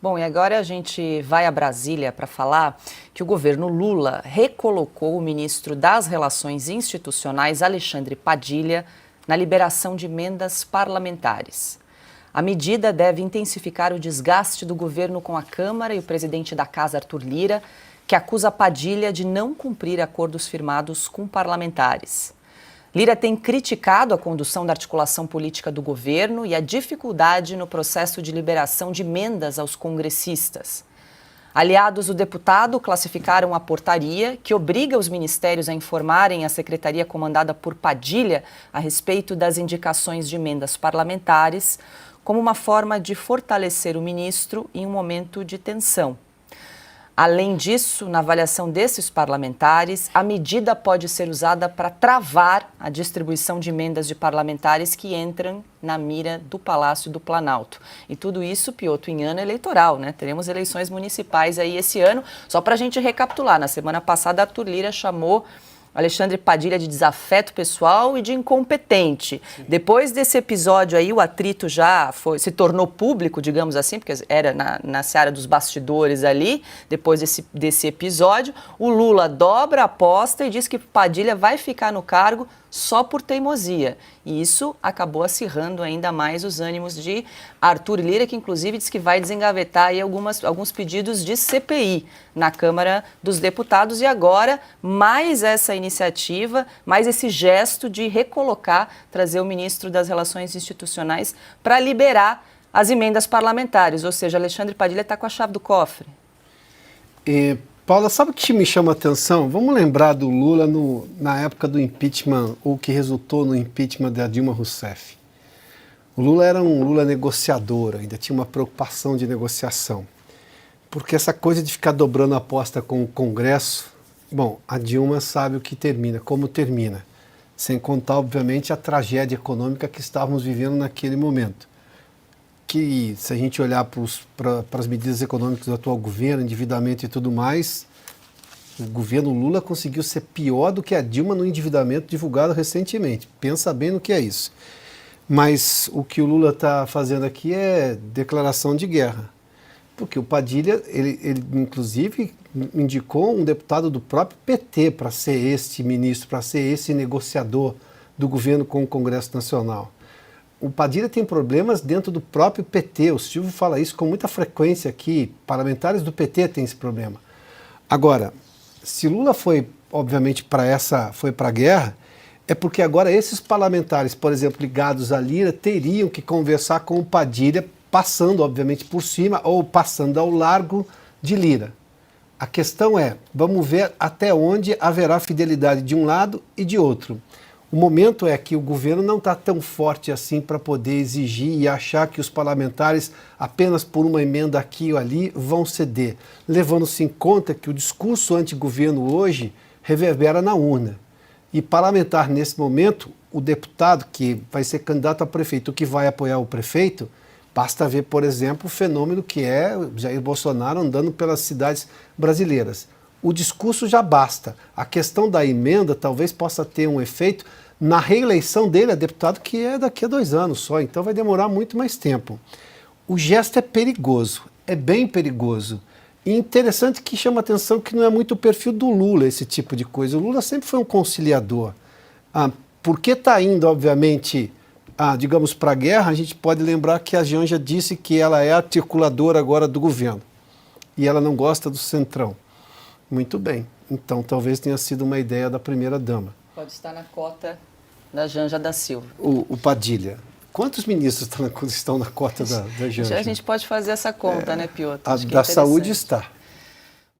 Bom, e agora a gente vai a Brasília para falar que o governo Lula recolocou o ministro das Relações Institucionais, Alexandre Padilha, na liberação de emendas parlamentares. A medida deve intensificar o desgaste do governo com a Câmara e o presidente da Casa, Arthur Lira, que acusa Padilha de não cumprir acordos firmados com parlamentares. Lira tem criticado a condução da articulação política do governo e a dificuldade no processo de liberação de emendas aos congressistas. Aliados do deputado classificaram a portaria que obriga os ministérios a informarem a secretaria comandada por Padilha a respeito das indicações de emendas parlamentares como uma forma de fortalecer o ministro em um momento de tensão. Além disso, na avaliação desses parlamentares, a medida pode ser usada para travar a distribuição de emendas de parlamentares que entram na mira do Palácio do Planalto. E tudo isso, Piotr, em ano eleitoral, né? Teremos eleições municipais aí esse ano. Só para a gente recapitular, na semana passada, Arthur Lira chamou Alexandre Padilha de desafeto pessoal e de incompetente. Sim. Depois desse episódio aí, o atrito já se tornou público, digamos assim, porque era na seara dos bastidores ali. Depois desse episódio, o Lula dobra a aposta e diz que Padilha vai ficar no cargo só por teimosia. E isso acabou acirrando ainda mais os ânimos de Arthur Lira, que inclusive diz que vai desengavetar aí alguns pedidos de CPI na Câmara dos Deputados. E agora, mais essa iniciativa, mais esse gesto de recolocar, trazer o ministro das Relações Institucionais para liberar as emendas parlamentares. Ou seja, Alexandre Padilha está com a chave do cofre. Paula, sabe o que me chama a atenção? Vamos lembrar do Lula na época do impeachment, ou que resultou no impeachment da Dilma Rousseff. O Lula era um Lula negociador, ainda tinha uma preocupação de negociação. Porque essa coisa de ficar dobrando a aposta com o Congresso, bom, a Dilma sabe o que termina, como termina. Sem contar, obviamente, a tragédia econômica que estávamos vivendo naquele momento. Que, se a gente olhar para as medidas econômicas do atual governo, endividamento e tudo mais, o governo Lula conseguiu ser pior do que a Dilma no endividamento divulgado recentemente. Pensa bem no que é isso. Mas o que o Lula está fazendo aqui é declaração de guerra. Porque o Padilha, ele inclusive indicou um deputado do próprio PT para ser este ministro, para ser esse negociador do governo com o Congresso Nacional. O Padilha tem problemas dentro do próprio PT, o Silvio fala isso com muita frequência aqui, parlamentares do PT têm esse problema. Agora, se Lula foi, obviamente, para a guerra, é porque agora esses parlamentares, por exemplo, ligados à Lira, teriam que conversar com o Padilha, passando, obviamente, por cima ou passando ao largo de Lira. A questão é, vamos ver até onde haverá fidelidade de um lado e de outro. O momento é que o governo não está tão forte assim para poder exigir e achar que os parlamentares, apenas por uma emenda aqui ou ali, vão ceder, levando-se em conta que o discurso anti-governo hoje reverbera na urna. E parlamentar, nesse momento, o deputado que vai ser candidato a prefeito, que vai apoiar o prefeito, basta ver, por exemplo, o fenômeno que é Jair Bolsonaro andando pelas cidades brasileiras. O discurso já basta. A questão da emenda talvez possa ter um efeito na reeleição dele a deputado, que é daqui a 2 anos só, então vai demorar muito mais tempo. O gesto é perigoso, é bem perigoso. E interessante que chama a atenção que não é muito o perfil do Lula esse tipo de coisa. O Lula sempre foi um conciliador. Porque está indo, obviamente, digamos, para a guerra, a gente pode lembrar que a Janja disse que ela é articuladora agora do governo. E ela não gosta do centrão. Muito bem. Então, talvez tenha sido uma ideia da primeira-dama. Pode estar na cota da Janja da Silva. O Padilha. Quantos ministros estão na cota da Janja? A gente pode fazer essa conta, né, Piotr? Da saúde está.